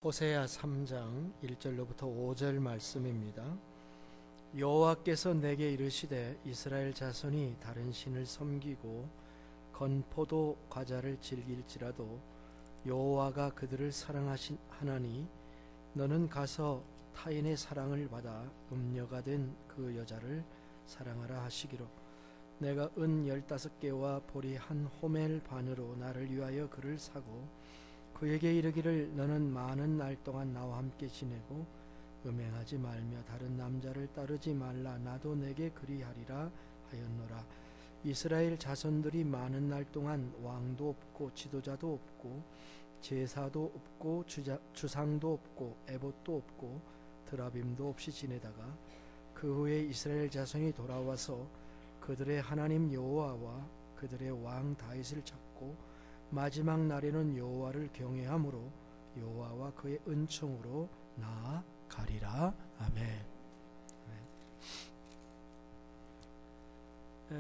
호세아 3장 1절로부터 5절 말씀입니다. 여호와께서 내게 이르시되 이스라엘 자손이 다른 신을 섬기고 건포도 과자를 즐길지라도 여호와가 그들을 사랑하나니 너는 가서 타인의 사랑을 받아 음녀가 된 그 여자를 사랑하라 하시기로 내가 은 15개와 보리 한 호멜 반으로 나를 위하여 그를 사고 그에게 이르기를 너는 많은 날 동안 나와 함께 지내고 음행하지 말며 다른 남자를 따르지 말라. 나도 내게 그리하리라 하였노라. 이스라엘 자손들이 많은 날 동안 왕도 없고 지도자도 없고 제사도 없고 주상도 없고 에봇도 없고 드라빔도 없이 지내다가 그 후에 이스라엘 자손이 돌아와서 그들의 하나님 여호와와 그들의 왕 다윗을 찾고 마지막 날에는 여호와를 경외함으로 여호와와 그의 은총으로 나아가리라. 아멘.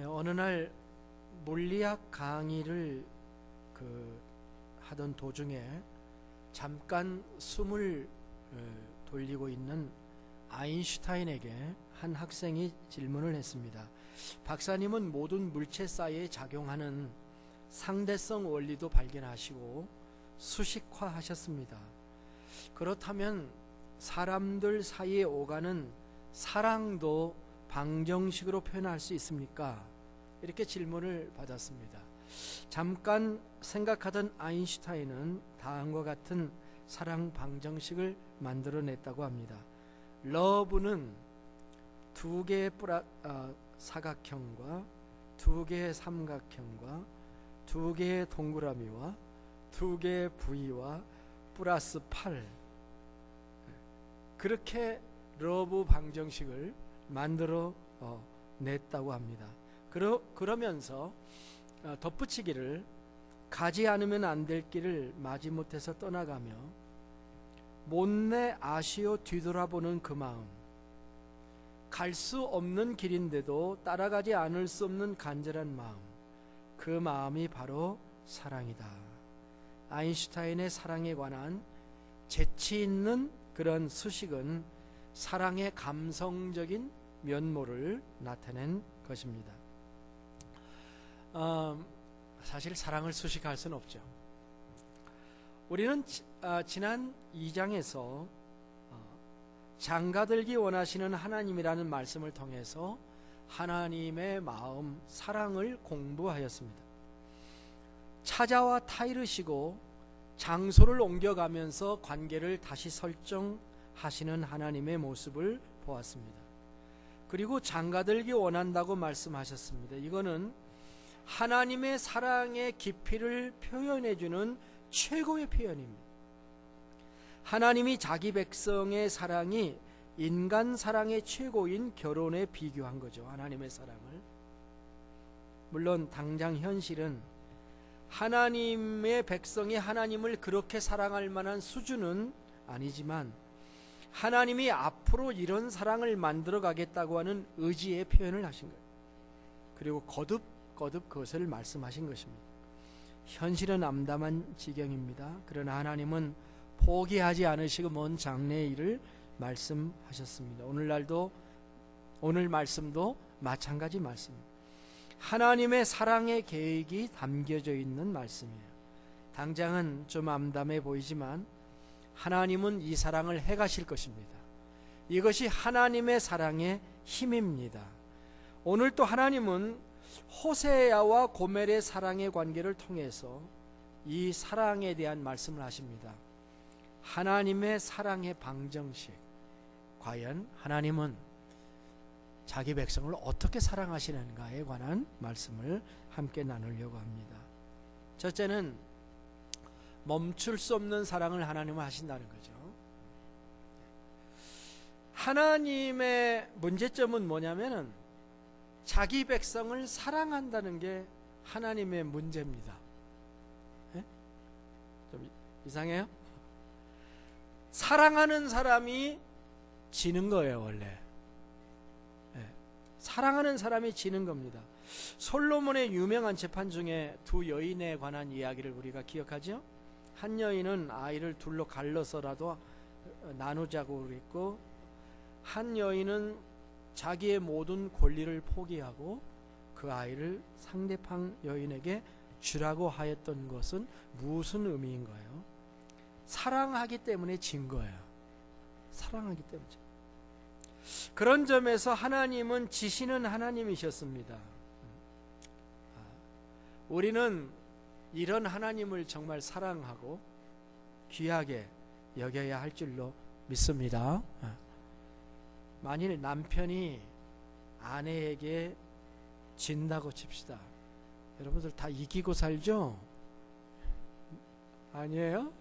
어느 날 물리학 강의를 하던 도중에 잠깐 숨을 돌리고 있는 아인슈타인에게 한 학생이 질문을 했습니다. 박사님은 모든 물체 사이에 작용하는 상대성 원리도 발견하시고 수식화하셨습니다. 그렇다면 사람들 사이에 오가는 사랑도 방정식으로 표현할 수 있습니까? 이렇게 질문을 받았습니다. 잠깐 생각하던 아인슈타인은 다음과 같은 사랑 방정식을 만들어냈다고 합니다. 러브는 두 개의 사각형과 두 개의 삼각형과 두 개의 동그라미와 두 개의 V와 플러스 8 그렇게 러브 방정식을 만들어 냈다고 합니다. 그러면서 덧붙이기를 가지 않으면 안 될 길을 마지못해서 떠나가며 못내 아쉬워 뒤돌아보는 그 마음, 갈 수 없는 길인데도 따라가지 않을 수 없는 간절한 마음, 그 마음이 바로 사랑이다. 아인슈타인의 사랑에 관한 재치 있는 그런 수식은 사랑의 감성적인 면모를 나타낸 것입니다. 사실 사랑을 수식할 수는 없죠. 우리는 지난 2장에서 장가들기 원하시는 하나님이라는 말씀을 통해서 하나님의 마음, 사랑을 공부하였습니다. 찾아와 타이르시고 장소를 옮겨가면서 관계를 다시 설정하시는 하나님의 모습을 보았습니다. 그리고 장가들기 원한다고 말씀하셨습니다. 이거는 하나님의 사랑의 깊이를 표현해주는 최고의 표현입니다. 하나님이 자기 백성의 사랑이 인간 사랑의 최고인 결혼에 비교한 거죠. 하나님의 사랑을. 물론 당장 현실은 하나님의 백성이 하나님을 그렇게 사랑할 만한 수준은 아니지만 하나님이 앞으로 이런 사랑을 만들어 가겠다고 하는 의지의 표현을 하신 거예요. 그리고 거듭 그것을 말씀하신 것입니다. 현실은 암담한 지경입니다. 그러나 하나님은 포기하지 않으시고 먼 장래의 일을 말씀하셨습니다. 오늘 말씀도 마찬가지 말씀입니다. 하나님의 사랑의 계획이 담겨져 있는 말씀이에요. 당장은 좀 암담해 보이지만 하나님은 이 사랑을 해가실 것입니다. 이것이 하나님의 사랑의 힘입니다. 오늘 또 하나님은 호세아와 고멜의 사랑의 관계를 통해서 이 사랑에 대한 말씀을 하십니다. 하나님의 사랑의 방정식, 과연 하나님은 자기 백성을 어떻게 사랑하시는가에 관한 말씀을 함께 나누려고 합니다. 첫째는 멈출 수 없는 사랑을 하나님은 하신다는 거죠. 하나님의 문제점은 뭐냐면은 자기 백성을 사랑한다는 게 하나님의 문제입니다. 좀 이상해요? 사랑하는 사람이 지는 거예요, 원래. 사랑하는 사람이 지는 겁니다. 솔로몬의 유명한 재판 중에 두 여인에 관한 이야기를 우리가 기억하죠? 한 여인은 아이를 둘로 갈라서라도 나누자고 그랬고, 한 여인은 자기의 모든 권리를 포기하고 그 아이를 상대방 여인에게 주라고 하였던 것은 무슨 의미인가요? 사랑하기 때문에 진 거예요. 사랑하기 때문에. 그런 점에서 하나님은 지시는 하나님이셨습니다. 우리는 이런 하나님을 정말 사랑하고 귀하게 여겨야 할 줄로 믿습니다. 만일 남편이 아내에게 진다고 칩시다. 여러분들 다 이기고 살죠? 아니에요?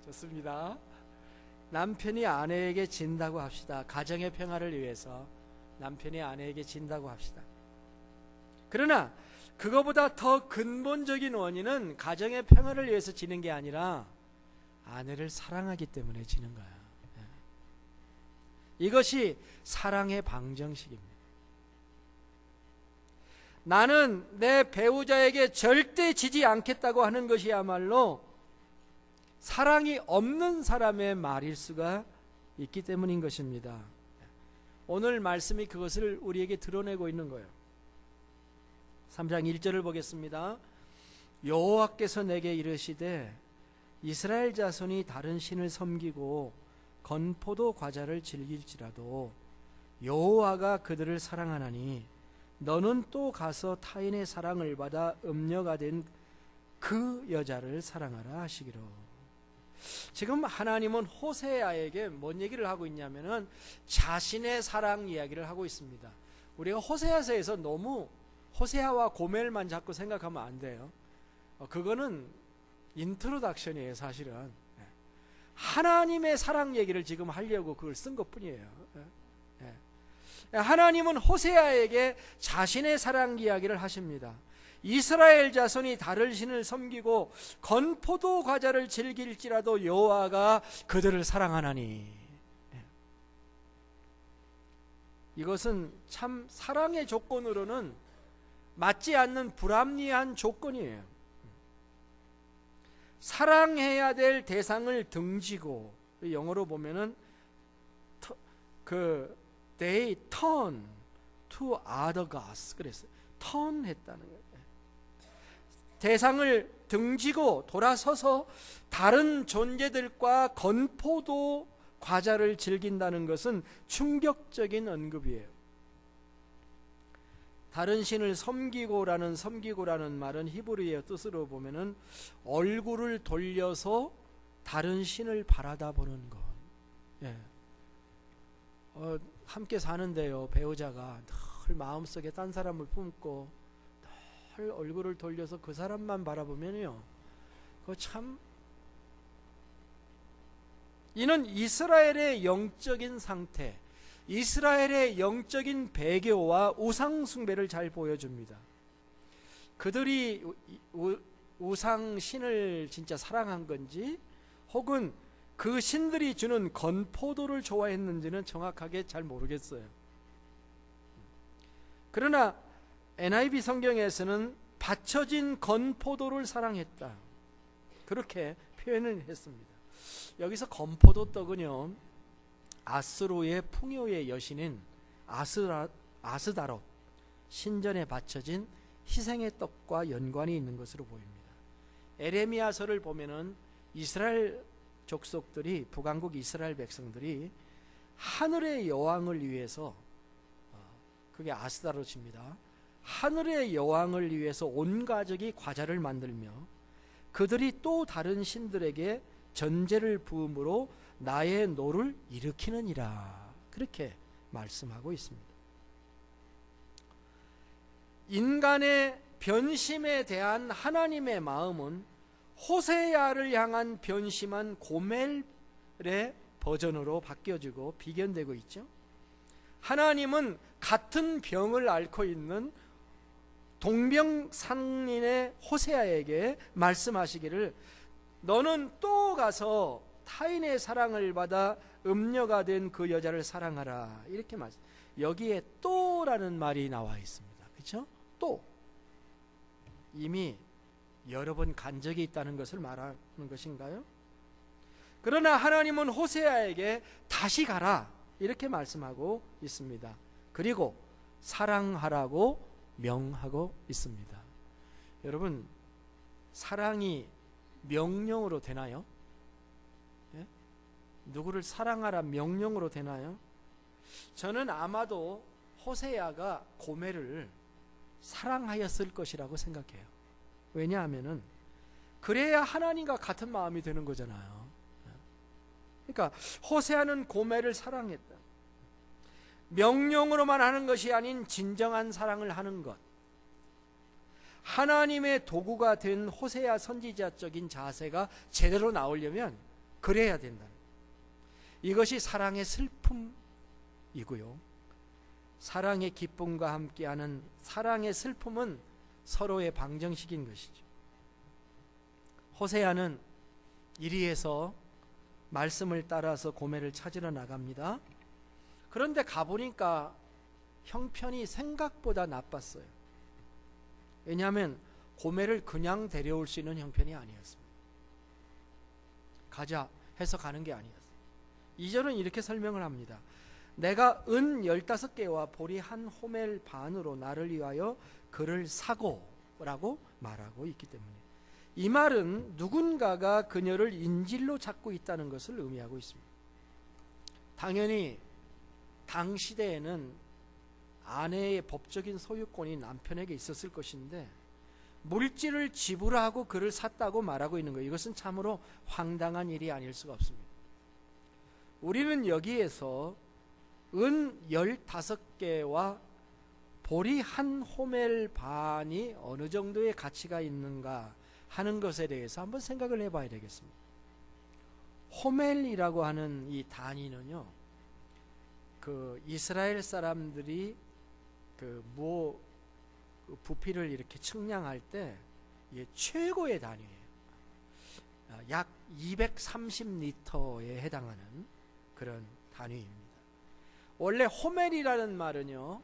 좋습니다. 남편이 아내에게 진다고 합시다. 가정의 평화를 위해서 남편이 아내에게 진다고 합시다. 그러나 그거보다 더 근본적인 원인은 가정의 평화를 위해서 지는 게 아니라 아내를 사랑하기 때문에 지는 거야. 이것이 사랑의 방정식입니다. 나는 내 배우자에게 절대 지지 않겠다고 하는 것이야말로 사랑이 없는 사람의 말일 수가 있기 때문인 것입니다. 오늘 말씀이 그것을 우리에게 드러내고 있는 거예요. 3장 1절을 보겠습니다. 여호와께서 내게 이르시되 이스라엘 자손이 다른 신을 섬기고 건포도 과자를 즐길지라도 여호와가 그들을 사랑하나니 너는 또 가서 타인의 사랑을 받아 음녀가 된 그 여자를 사랑하라 하시기로. 지금 하나님은 호세아에게 뭔 얘기를 하고 있냐면은 자신의 사랑 이야기를 하고 있습니다. 우리가 호세아서에서 너무 호세아와 고멜만 자꾸 생각하면 안 돼요. 그거는 인트로덕션이에요. 사실은 하나님의 사랑 얘기를 지금 하려고 그걸 쓴 것뿐이에요. 하나님은 호세아에게 자신의 사랑 이야기를 하십니다. 이스라엘 자손이 다른 신을 섬기고 건포도 과자를 즐길지라도 여호와가 그들을 사랑하나니. 이것은 참 사랑의 조건으로는 맞지 않는 불합리한 조건이에요. 사랑해야 될 대상을 등지고, 영어로 보면은 they turn to other gods 그랬어요. turn 했다는 거예요. 대상을 등지고 돌아서서 다른 존재들과 건포도 과자를 즐긴다는 것은 충격적인 언급이에요. 다른 신을 섬기고라는 말은 히브리어 뜻으로 보면은 얼굴을 돌려서 다른 신을 바라다 보는 것. 예. 함께 사는데요, 배우자가 늘 마음속에 딴 사람을 품고 늘 얼굴을 돌려서 그 사람만 바라보면요, 그거 참, 이는 이스라엘의 영적인 상태, 이스라엘의 영적인 배교와 우상 숭배를 잘 보여줍니다. 그들이 우상 신을 진짜 사랑한 건지 혹은 그 신들이 주는 건포도를 좋아했는지는 정확하게 잘 모르겠어요. 그러나 NIV 성경에서는 받쳐진 건포도를 사랑했다, 그렇게 표현을 했습니다. 여기서 건포도 떡은요, 아스로의 풍요의 여신인 아스다롯 신전에 바쳐진 희생의 떡과 연관이 있는 것으로 보입니다. 에레미야서를 보면은 이스라엘 족속들이, 북왕국 이스라엘 백성들이 하늘의 여왕을 위해서, 그게 아스다롯입니다. 하늘의 여왕을 위해서 온 가족이 과자를 만들며 그들이 또 다른 신들에게 전제를 부음으로 나의 노를 일으키느니라, 그렇게 말씀하고 있습니다. 인간의 변심에 대한 하나님의 마음은 호세아를 향한 변심한 고멜의 버전으로 바뀌어지고 비견되고 있죠. 하나님은 같은 병을 앓고 있는 동병상인의 호세아에게 말씀하시기를 너는 또 가서 타인의 사랑을 받아 음녀가 된 그 여자를 사랑하라, 이렇게 말씀. 여기에 또라는 말이 나와 있습니다. 그렇죠? 또. 이미 여러 번 간 적이 있다는 것을 말하는 것인가요? 그러나 하나님은 호세아에게 다시 가라 이렇게 말씀하고 있습니다. 그리고 사랑하라고 명하고 있습니다. 여러분, 사랑이 명령으로 되나요? 예? 누구를 사랑하라 명령으로 되나요? 저는 아마도 호세아가 고멜을 사랑하였을 것이라고 생각해요. 왜냐하면은 그래야 하나님과 같은 마음이 되는 거잖아요. 그러니까 호세아는 고멜을 사랑했다. 명령으로만 하는 것이 아닌 진정한 사랑을 하는 것. 하나님의 도구가 된 호세아 선지자적인 자세가 제대로 나오려면 그래야 된다. 이것이 사랑의 슬픔이고요. 사랑의 기쁨과 함께하는 사랑의 슬픔은 서로의 방정식인 것이죠. 호세아는 이리에서 말씀을 따라서 고멜을 찾으러 나갑니다. 그런데 가보니까 형편이 생각보다 나빴어요. 왜냐하면 고멜을 그냥 데려올 수 있는 형편이 아니었습니다. 가자 해서 가는 게 아니었어요. 2절은 이렇게 설명을 합니다. 내가 은 15개와 보리 한 호멜 반으로 나를 위하여 그를 사고 라고 말하고 있기 때문에 이 말은 누군가가 그녀를 인질로 잡고 있다는 것을 의미하고 있습니다. 당연히 당 시대에는 아내의 법적인 소유권이 남편에게 있었을 것인데 물질을 지불하고 그를 샀다고 말하고 있는 거예요. 이것은 참으로 황당한 일이 아닐 수가 없습니다. 우리는 여기에서 은 15개와 보리 한 호멜 반이 어느 정도의 가치가 있는가 하는 것에 대해서 한번 생각을 해봐야 되겠습니다. 호멜이라고 하는 이 단위는요, 그 이스라엘 사람들이 그 부피를 이렇게 측량할 때 이게 최고의 단위예요. 약 230리터에 해당하는 그런 단위입니다. 원래 호멜이라는 말은요,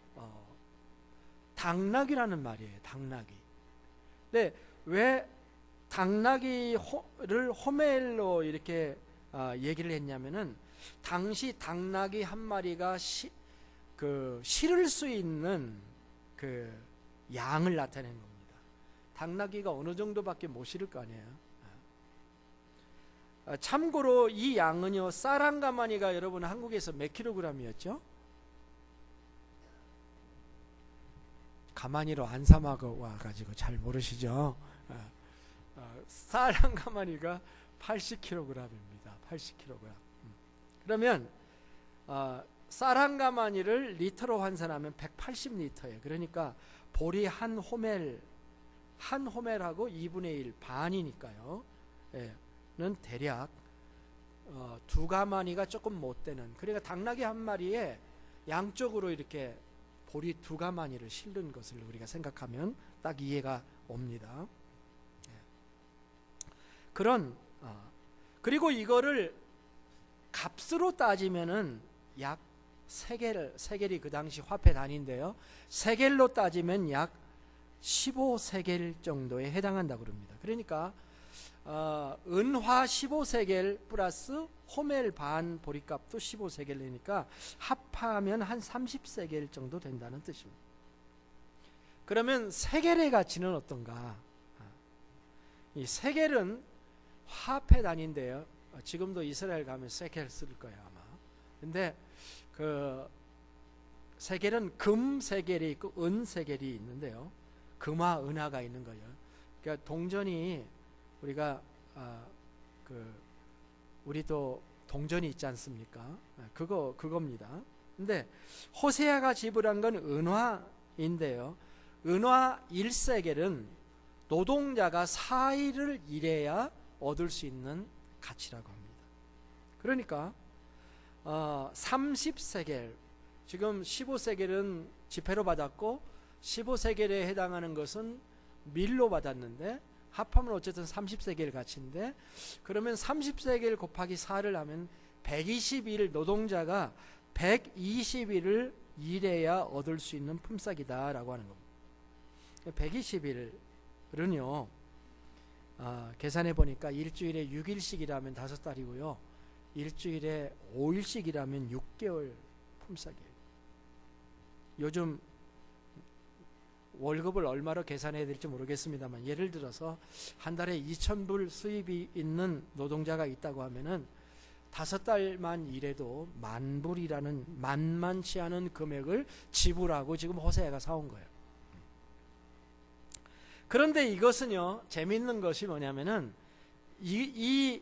당나귀라는 말이에요. 당나귀. 근데 왜 당나귀를 호멜로 이렇게 얘기를 했냐면은 당시 당나귀 한 마리가 실을 수 있는 그 양을 나타낸 겁니다. 당나귀가 어느 정도밖에 못 실을 거 아니에요. 참고로 이 양은요, 쌀1가마니가 여러분 한국에서 몇 킬로그램이었죠? 가마니로 안 삼아고 와가지고 잘 모르시죠? 쌀1가마니가 80kg입니다. 80kg. 그러면 쌀1가마니를 리터로 환산하면 180리터예요. 그러니까 보리 한 호멜하고 2분의 1 반이니까요. 예, 는 대략 2가마니가 조금 못 되는, 그러니까 당나귀 한 마리에 양쪽으로 이렇게 보리 2가마니를 실는 것을 우리가 생각하면 딱 이해가 옵니다. 그런 그리고 이거를 값으로 따지면은 약 세겔이 그 당시 화폐 단위인데요. 세겔로 따지면 약 15세겔 정도에 해당한다고 그럽니다. 그러니까 은화 15세겔 플러스 호멜 반 보리값도 15세겔이니까 합하면 한 30세겔 정도 된다는 뜻입니다. 그러면 세겔의 가치는 어떤가? 이 세겔은 화폐 단위인데요. 지금도 이스라엘 가면 세겔 쓸 거예요, 아마. 근데 그 세겔은 금 세겔이 있고 은 세겔이 있는데요. 금화, 은화가 있는 거예요. 그러니까 동전이 우리가 우리도 동전이 있지 않습니까? 그겁니다. 근데 호세아가 지불한 건 은화인데요. 은화 1세겔은 노동자가 4일을 일해야 얻을 수 있는 가치라고 합니다. 그러니까 30세겔, 지금 15세겔은 지폐로 받았고 15세겔에 해당하는 것은 밀로 받았는데 합하면 어쨌든 30세겔 가치인데, 그러면 30세겔 곱하기 4를 하면 120일, 노동자가 120일을 일해야 얻을 수 있는 품삯이다 라고 하는 겁니다. 120일은요 계산해 보니까 일주일에 6일씩이라면 5달이고요. 일주일에 5일씩이라면 6개월 품삯이에요. 요즘 월급을 얼마로 계산해야 될지 모르겠습니다만, 예를 들어서 한 달에 2,000불 수입이 있는 노동자가 있다고 하면은 5달만 일해도 10,000불이라는 만만치 않은 금액을 지불하고 지금 호세아가 사온 거예요. 그런데 이것은요, 재밌는 것이 뭐냐면은 은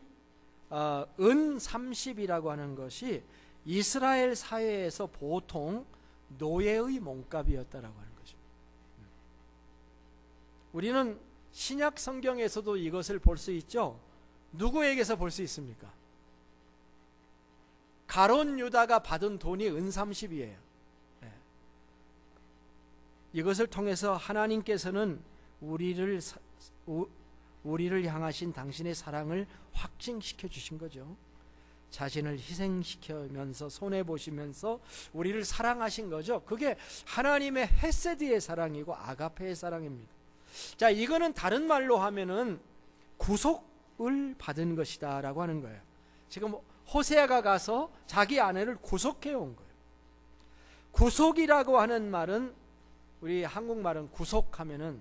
30이라고 하는 것이 이스라엘 사회에서 보통 노예의 몸값이었다라고 하는 거죠. 우리는 신약 성경에서도 이것을 볼 수 있죠. 누구에게서 볼 수 있습니까? 가룟 유다가 받은 돈이 은 30이에요. 이것을 통해서 하나님께서는 우리를 향하신 당신의 사랑을 확증시켜 주신 거죠. 자신을 희생시키면서 손해보시면서 우리를 사랑하신 거죠. 그게 하나님의 헤세드의 사랑이고 아가페의 사랑입니다. 자, 이거는 다른 말로 하면은 구속을 받은 것이다 라고 하는 거예요. 지금 호세아가 가서 자기 아내를 구속해 온 거예요. 구속이라고 하는 말은, 우리 한국말은 구속하면은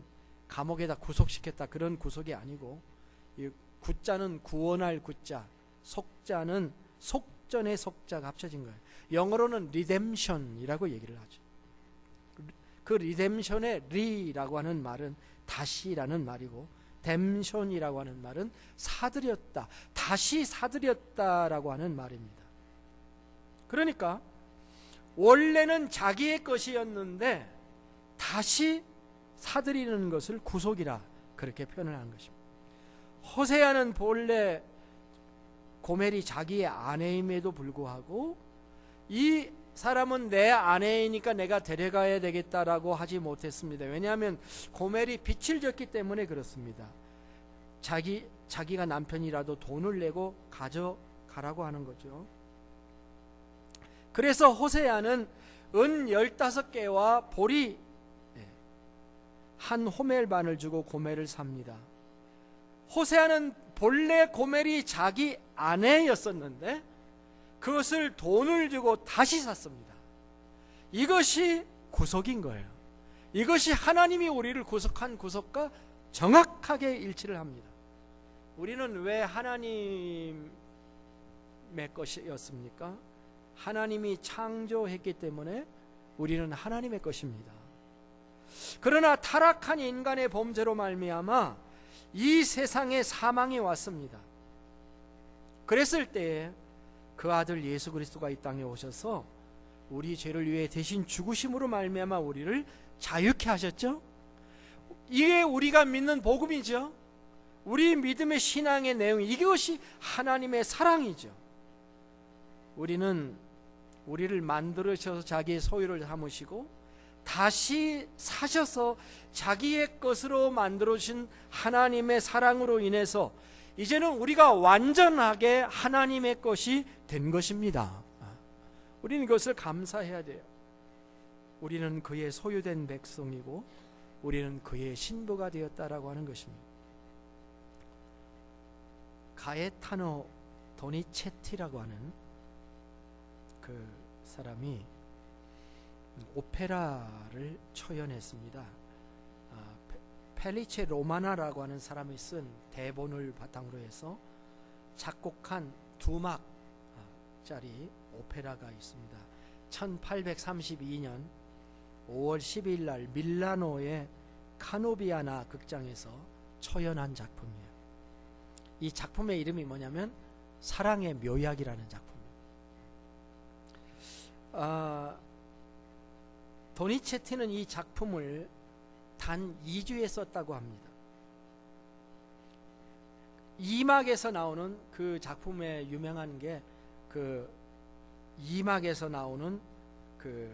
감옥에다 구속시켰다, 그런 구속이 아니고, 이 구자는 구원할 구자, 속자는 속전의 속자가 합쳐진 거예요. 영어로는 리뎀션이라고 얘기를 하죠. 그 리뎀션의 리라고 하는 말은 다시라는 말이고, 뎀션이라고 하는 말은 사들였다, 다시 사들였다라고 하는 말입니다. 그러니까 원래는 자기의 것이었는데 다시 사들이는 것을 구속이라 그렇게 표현을 한 것입니다. 호세아는 본래 고멜이 자기의 아내임에도 불구하고 이 사람은 내 아내이니까 내가 데려가야 되겠다라고 하지 못했습니다. 왜냐하면 고멜이 빚을 졌기 때문에 그렇습니다. 자기가 남편이라도 돈을 내고 가져가라고 하는 거죠. 그래서 호세아는 은 15개와 보리 한 호멜 반을 주고 고멜을 삽니다. 호세아는 본래 고멜이 자기 아내였었는데 그것을 돈을 주고 다시 샀습니다. 이것이 구속인 거예요. 이것이 하나님이 우리를 구속한 구속과 정확하게 일치를 합니다. 우리는 왜 하나님의 것이었습니까? 하나님이 창조했기 때문에 우리는 하나님의 것입니다. 그러나 타락한 인간의 범죄로 말미암아 이 세상에 사망이 왔습니다. 그랬을 때에 그 아들 예수 그리스도가 이 땅에 오셔서 우리 죄를 위해 대신 죽으심으로 말미암아 우리를 자유케 하셨죠. 이게 우리가 믿는 복음이죠. 우리 믿음의 신앙의 내용, 이것이 하나님의 사랑이죠. 우리는 우리를 만들으셔서 자기의 소유를 삼으시고 다시 사셔서 자기의 것으로 만들어주신 하나님의 사랑으로 인해서 이제는 우리가 완전하게 하나님의 것이 된 것입니다. 우리는 이것을 감사해야 돼요. 우리는 그의 소유된 백성이고 우리는 그의 신부가 되었다라고 하는 것입니다. 가에타노 도니체티라고 하는 그 사람이 오페라를 초연했습니다. 펠리체 로마나라고 하는 사람이 쓴 대본을 바탕으로 해서 작곡한 2막짜리 오페라가 있습니다. 1832년 5월 12일 날 밀라노의 카노비아나 극장에서 초연한 작품이에요. 이 작품의 이름이 뭐냐면 사랑의 묘약이라는 작품입니다. 도니체티는 이 작품을 단 2주에 썼다고 합니다. 2막에서 나오는 그 작품의 유명한 게 그 2막에서 나오는 그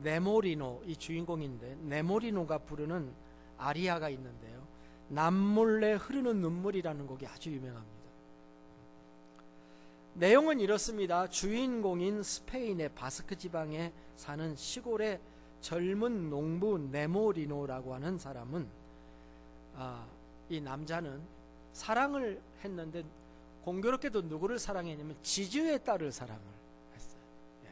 네모리노, 이 주인공인데 네모리노가 부르는 아리아가 있는데요. 남몰래 흐르는 눈물이라는 곡이 아주 유명합니다. 내용은 이렇습니다. 주인공인 스페인의 바스크 지방에 사는 시골의 젊은 농부 네모리노라고 하는 사람은 이 남자는 사랑을 했는데 공교롭게도 누구를 사랑했냐면 지주의 딸을 사랑을 했어요. 예.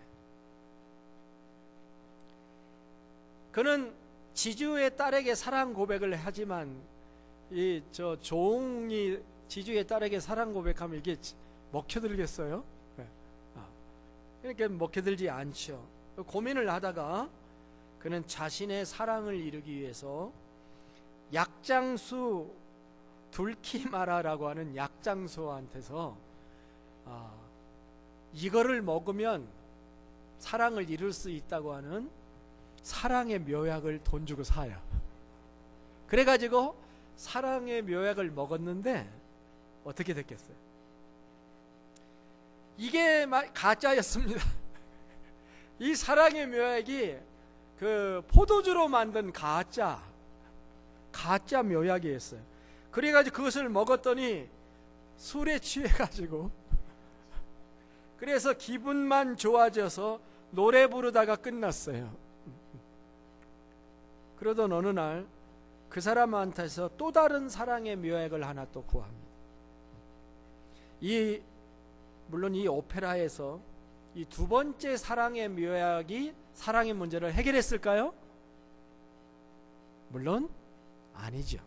그는 지주의 딸에게 사랑 고백을 하지만 이 저 종이 지주의 딸에게 사랑 고백하면 이게 먹혀들겠어요? 예. 이렇게 먹혀들지 않죠. 고민을 하다가 그는 자신의 사랑을 이루기 위해서 약장수 둘키마라라고 하는 약장수한테서 이거를 먹으면 사랑을 이룰 수 있다고 하는 사랑의 묘약을 돈 주고 사요. 그래가지고 사랑의 묘약을 먹었는데 어떻게 됐겠어요? 이게 가짜였습니다. 이 사랑의 묘약이 그 포도주로 만든 가짜 묘약이었어요. 그래가지고 그것을 먹었더니 술에 취해가지고 그래서 기분만 좋아져서 노래 부르다가 끝났어요. 그러던 어느 날 그 사람한테서 또 다른 사랑의 묘약을 하나 또 구합니다. 물론 이 오페라에서 이 두 번째 사랑의 묘약이 사랑의 문제를 해결했을까요? 물론 아니죠.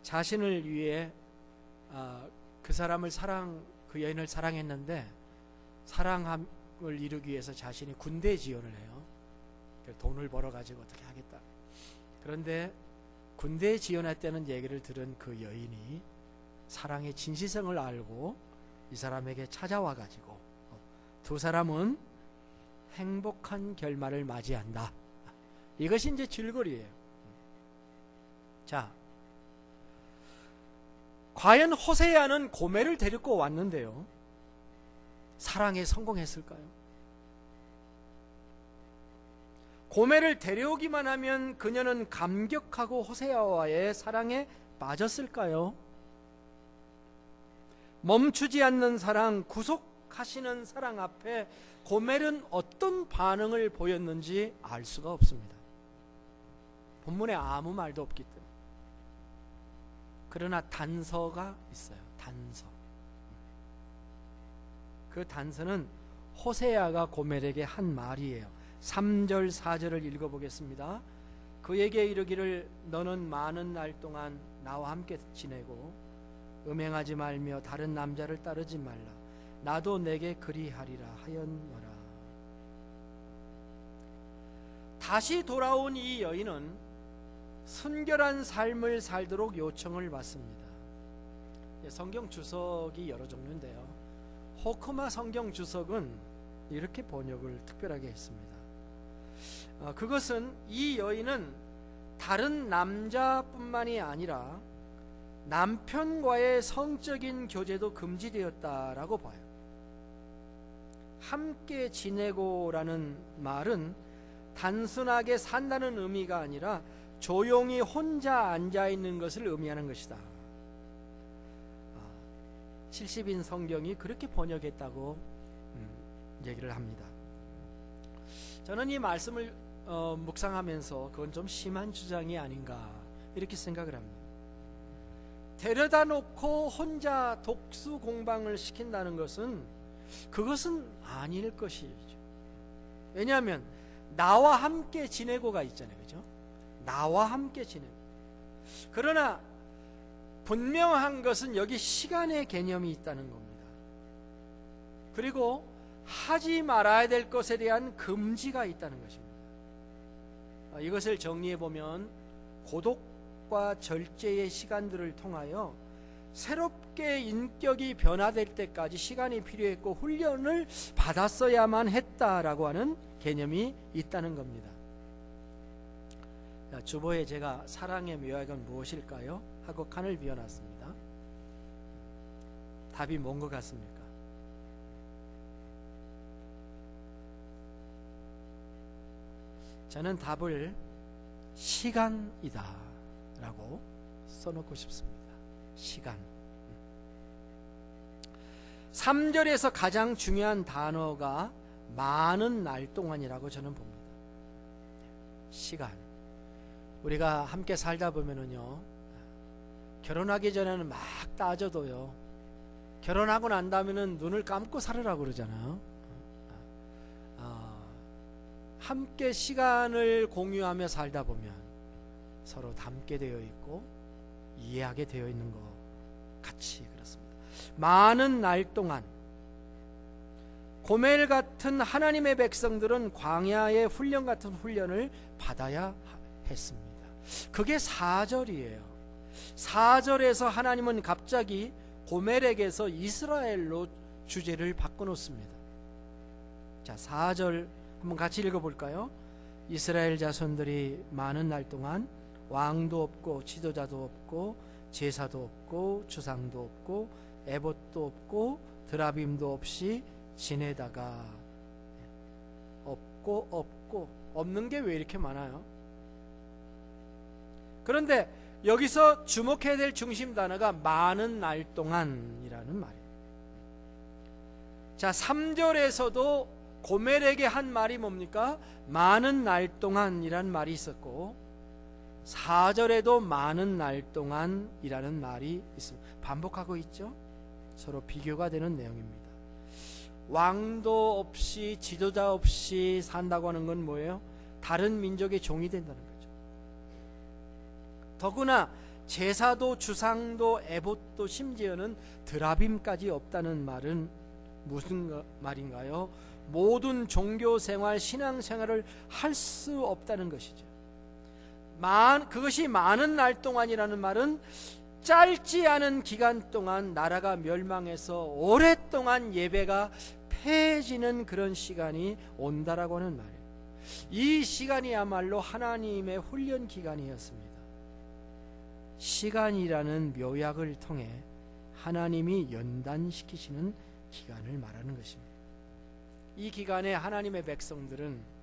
자신을 위해 그 사람을 그 여인을 사랑했는데 사랑을 이루기 위해서 자신이 군대 지원을 해요. 돈을 벌어가지고 어떻게 하겠다. 그런데 군대에 지원했다는 얘기를 들은 그 여인이 사랑의 진실성을 알고 이 사람에게 찾아와가지고 두 사람은 행복한 결말을 맞이한다. 이것이 이제 줄거리예요. 자, 과연 호세아는 고멜을 데리고 왔는데요, 사랑에 성공했을까요? 고멜을 데려오기만 하면 그녀는 감격하고 호세아와의 사랑에 빠졌을까요? 멈추지 않는 사랑, 구속하시는 사랑 앞에 고멜은 어떤 반응을 보였는지 알 수가 없습니다. 본문에 아무 말도 없기 때문에. 그러나 단서가 있어요. 단서. 그 단서는 호세아가 고멜에게 한 말이에요. 3절 4절을 읽어보겠습니다. 그에게 이르기를 너는 많은 날 동안 나와 함께 지내고 음행하지 말며 다른 남자를 따르지 말라. 나도 내게 그리하리라 하였노라. 다시 돌아온 이 여인은 순결한 삶을 살도록 요청을 받습니다. 성경 주석이 여러 종류인데요, 호크마 성경 주석은 이렇게 번역을 특별하게 했습니다. 그것은 이 여인은 다른 남자뿐만이 아니라 남편과의 성적인 교제도 금지되었다라고 봐요. 함께 지내고라는 말은 단순하게 산다는 의미가 아니라 조용히 혼자 앉아있는 것을 의미하는 것이다. 70인 성경이 그렇게 번역했다고 얘기를 합니다. 저는 이 말씀을 묵상하면서 그건 좀 심한 주장이 아닌가 이렇게 생각을 합니다. 데려다 놓고 혼자 독수 공방을 시킨다는 것은 그것은 아닐 것이죠. 왜냐하면 나와 함께 지내고가 있잖아요, 그죠? 나와 함께 지내고. 그러나 분명한 것은 여기 시간의 개념이 있다는 겁니다. 그리고 하지 말아야 될 것에 대한 금지가 있다는 것입니다. 이것을 정리해 보면 고독과 절제의 시간들을 통하여 새롭게 인격이 변화될 때까지 시간이 필요했고 훈련을 받았어야만 했다라고 하는 개념이 있다는 겁니다. 주보에 제가 사랑의 묘약은 무엇일까요? 하고 칸을 비워놨습니다. 답이 뭔 것 같습니까? 저는 답을 시간이다 라고 써놓고 싶습니다. 시간. 3절에서 가장 중요한 단어가 많은 날 동안이라고 저는 봅니다. 시간. 우리가 함께 살다 보면은요, 결혼하기 전에는 막 따져도요, 결혼하고 난 다음에는 눈을 감고 살으라고 그러잖아요. 함께 시간을 공유하며 살다 보면 서로 닮게 되어 있고 이해하게 되어 있는 것 같이 그렇습니다. 많은 날 동안 고멜 같은 하나님의 백성들은 광야의 훈련 같은 훈련을 받아야 했습니다. 그게 4절이에요. 4절에서 하나님은 갑자기 고멜에게서 이스라엘로 주제를 바꿔놓습니다. 자, 4절 한번 같이 읽어볼까요? 이스라엘 자손들이 많은 날 동안 왕도 없고 지도자도 없고 제사도 없고 주상도 없고 에봇도 없고 드라빔도 없이 지내다가, 없고 없는 게 왜 이렇게 많아요? 그런데 여기서 주목해야 될 중심 단어가 많은 날 동안이라는 말이에요. 자, 3절에서도 고멜에게 한 말이 뭡니까? 많은 날 동안이라는 말이 있었고 4절에도 많은 날 동안이라는 말이 있습니다. 반복하고 있죠? 서로 비교가 되는 내용입니다. 왕도 없이 지도자 없이 산다고 하는 건 뭐예요? 다른 민족의 종이 된다는 거죠. 더구나 제사도 주상도 에봇도 심지어는 드라빔까지 없다는 말은 무슨 말인가요? 모든 종교생활, 신앙생활을 할 수 없다는 것이죠. 그것이 많은 날 동안이라는 말은 짧지 않은 기간 동안 나라가 멸망해서 오랫동안 예배가 폐해지는 그런 시간이 온다라고 하는 말이에요. 이 시간이야말로 하나님의 훈련 기간이었습니다. 시간이라는 묘약을 통해 하나님이 연단시키시는 기간을 말하는 것입니다. 이 기간에 하나님의 백성들은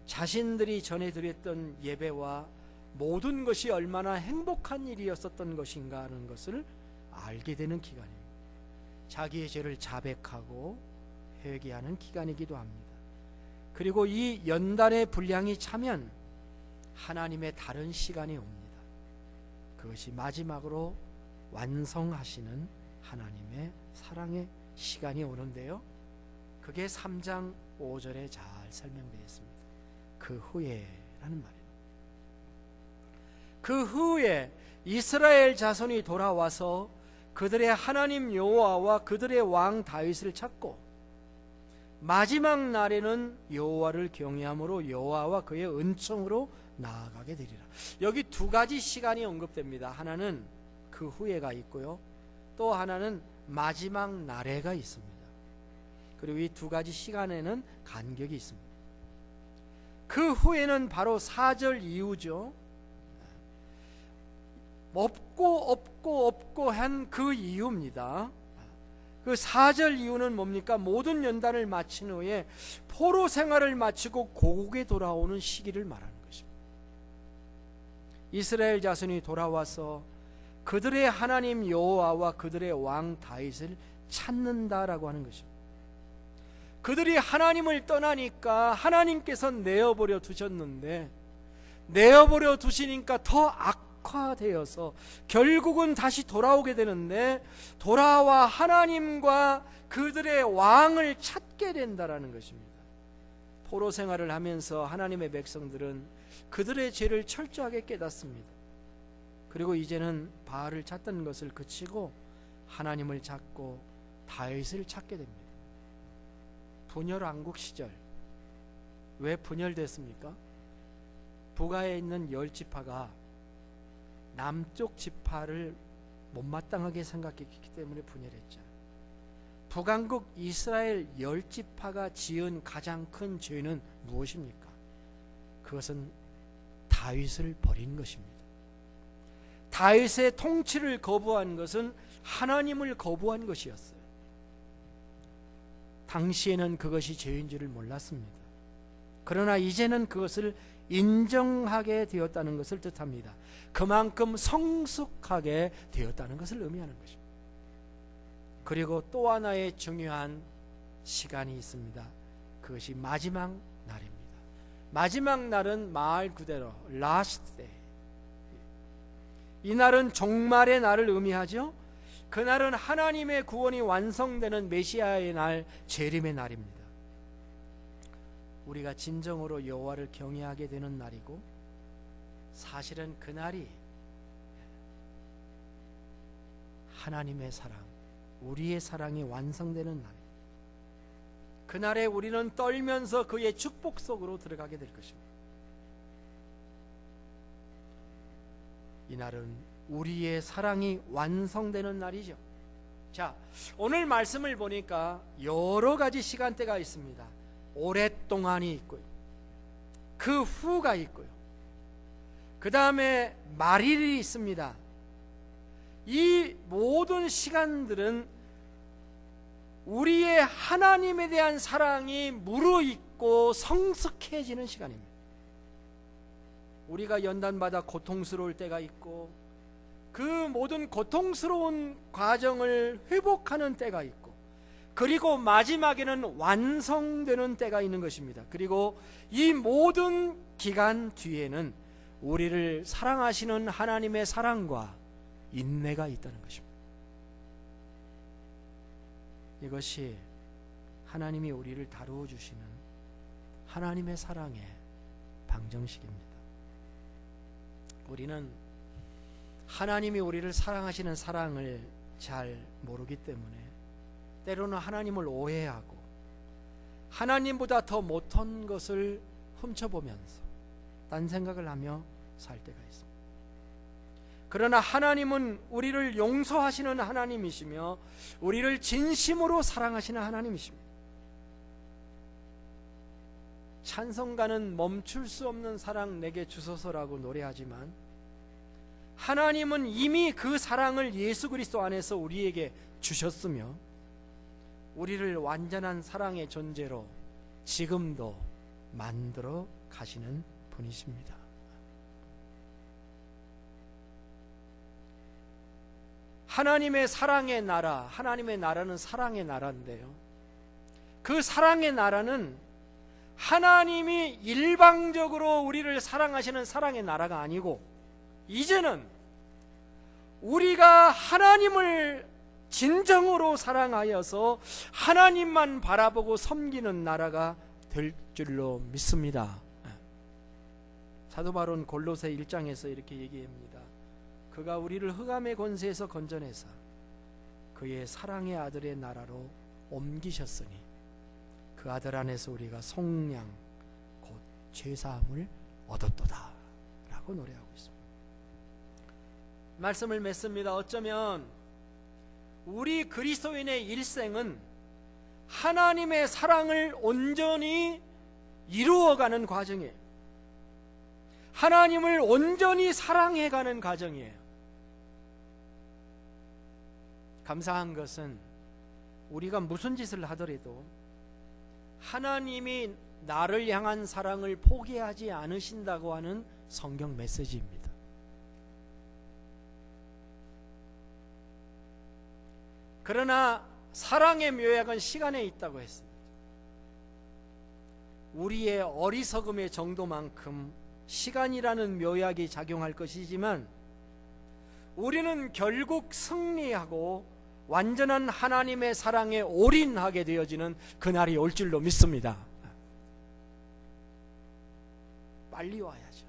자신들이 전해드렸던 예배와 모든 것이 얼마나 행복한 일이었었던 것인가 하는 것을 알게 되는 기간입니다. 자기의 죄를 자백하고 회개하는 기간이기도 합니다. 그리고 이 연단의 분량이 차면 하나님의 다른 시간이 옵니다. 그것이 마지막으로 완성하시는 하나님의 사랑의 시간이 오는데요, 그게 3장 5절에 잘 설명되어 있습니다. 그 후에라는 말이에요. 그 후에 이스라엘 자손이 돌아와서 그들의 하나님 여호와와 그들의 왕 다윗을 찾고 마지막 날에는 여호와를 경외함으로 여호와와 그의 은총으로 나아가게 되리라. 여기 두 가지 시간이 언급됩니다. 하나는 그 후에가 있고요, 또 하나는 마지막 날에가 있습니다. 그리고 이 두 가지 시간에는 간격이 있습니다. 그 후에는 바로 4절 이후죠. 없고 한 그 이유입니다. 그 4절 이유는 뭡니까? 모든 연단을 마친 후에 포로 생활을 마치고 고국에 돌아오는 시기를 말하는 것입니다. 이스라엘 자손이 돌아와서 그들의 하나님 여호와와 그들의 왕 다윗을 찾는다라고 하는 것입니다. 그들이 하나님을 떠나니까 하나님께서 내어버려 두셨는데, 내어버려 두시니까 더 악화되어서 결국은 다시 돌아오게 되는데, 돌아와 하나님과 그들의 왕을 찾게 된다라는 것입니다. 포로 생활을 하면서 하나님의 백성들은 그들의 죄를 철저하게 깨닫습니다. 그리고 이제는 바알을 찾던 것을 그치고 하나님을 찾고 다윗을 찾게 됩니다. 분열왕국 시절, 왜 분열됐습니까? 북아에 있는 10지파가 남쪽 지파를 못마땅하게 생각했기 때문에 분열했죠. 북왕국 이스라엘 10지파가 지은 가장 큰 죄는 무엇입니까? 그것은 다윗을 버린 것입니다. 다윗의 통치를 거부한 것은 하나님을 거부한 것이었어요. 당시에는 그것이 죄인 줄을 몰랐습니다. 그러나 이제는 그것을 인정하게 되었다는 것을 뜻합니다. 그만큼 성숙하게 되었다는 것을 의미하는 것입니다. 그리고 또 하나의 중요한 시간이 있습니다. 그것이 마지막 날입니다. 마지막 날은 말 그대로 last day, 이날은 종말의 날을 의미하죠. 그날은 하나님의 구원이 완성되는 메시아의 날, 재림의 날입니다. 우리가 진정으로 여호와를 경외하게 되는 날이고, 사실은 그날이 하나님의 사랑, 우리의 사랑이 완성되는 날입니다. 그날에 우리는 떨면서 그의 축복 속으로 들어가게 될 것입니다. 이날은 우리의 사랑이 완성되는 날이죠. 자, 오늘 말씀을 보니까 여러 가지 시간대가 있습니다. 오랫동안이 있고요, 그 후가 있고요, 그 다음에 말일이 있습니다. 이 모든 시간들은 우리의 하나님에 대한 사랑이 무르익고 성숙해지는 시간입니다. 우리가 연단받아 고통스러울 때가 있고, 그 모든 고통스러운 과정을 회복하는 때가 있고, 그리고 마지막에는 완성되는 때가 있는 것입니다. 그리고 이 모든 기간 뒤에는 우리를 사랑하시는 하나님의 사랑과 인내가 있다는 것입니다. 이것이 하나님이 우리를 다루어 주시는 하나님의 사랑의 방정식입니다. 우리는 하나님이 우리를 사랑하시는 사랑을 잘 모르기 때문에 때로는 하나님을 오해하고 하나님보다 더 못한 것을 훔쳐보면서 딴 생각을 하며 살 때가 있습니다. 그러나 하나님은 우리를 용서하시는 하나님이시며 우리를 진심으로 사랑하시는 하나님이십니다. 찬송가는 멈출 수 없는 사랑 내게 주소서라고 노래하지만, 하나님은 이미 그 사랑을 예수 그리스도 안에서 우리에게 주셨으며 우리를 완전한 사랑의 존재로 지금도 만들어 가시는 분이십니다. 하나님의 사랑의 나라, 하나님의 나라는 사랑의 나라인데요, 그 사랑의 나라는 하나님이 일방적으로 우리를 사랑하시는 사랑의 나라가 아니고, 이제는 우리가 하나님을 진정으로 사랑하여서 하나님만 바라보고 섬기는 나라가 될 줄로 믿습니다. 사도 바울은 골로새 1장에서 이렇게 얘기합니다. 그가 우리를 흑암의 권세에서 건져내사 그의 사랑의 아들의 나라로 옮기셨으니 그 아들 안에서 우리가 속량 곧 죄사함을 얻었도다 라고 노래하고 있습니다. 말씀을 맺습니다. 어쩌면 우리 그리스도인의 일생은 하나님의 사랑을 온전히 이루어가는 과정이에요. 하나님을 온전히 사랑해가는 과정이에요. 감사한 것은 우리가 무슨 짓을 하더라도 하나님이 나를 향한 사랑을 포기하지 않으신다고 하는 성경 메시지입니다. 그러나 사랑의 묘약은 시간에 있다고 했습니다. 우리의 어리석음의 정도만큼 시간이라는 묘약이 작용할 것이지만 우리는 결국 승리하고 완전한 하나님의 사랑에 올인하게 되어지는 그날이 올 줄로 믿습니다. 빨리 와야죠.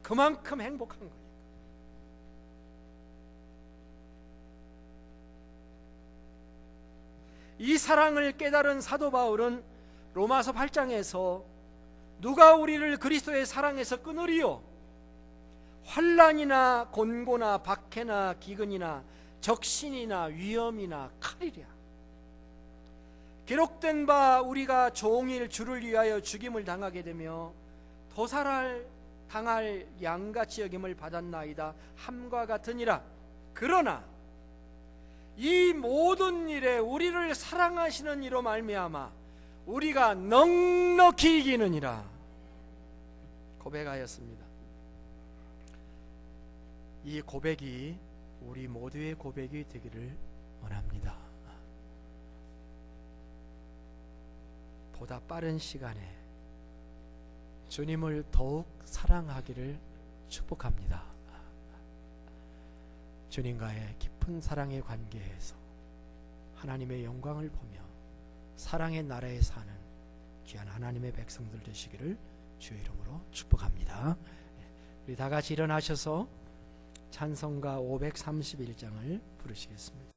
그만큼 행복한 거예요. 이 사랑을 깨달은 사도 바울은 로마서 8장에서 누가 우리를 그리스도의 사랑에서 끊으리요? 환난이나 곤고나 박해나 기근이나 적신이나 위험이나 칼이랴. 기록된 바 우리가 종일 주를 위하여 죽임을 당하게 되며 도살을 당할 양같이 여김을 받았나이다 함과 같으니라. 그러나 이 모든 일에 우리를 사랑하시는 이로 말미암아 우리가 넉넉히 이기느니라 고백하였습니다. 이 고백이 우리 모두의 고백이 되기를 원합니다. 보다 빠른 시간에 주님을 더욱 사랑하기를 축복합니다. 주님과의 깊은 사랑의 관계에서 하나님의 영광을 보며 사랑의 나라에 사는 귀한 하나님의 백성들 되시기를 주의 이름으로 축복합니다. 우리 다 같이 일어나셔서 찬송가 531장을 부르시겠습니다.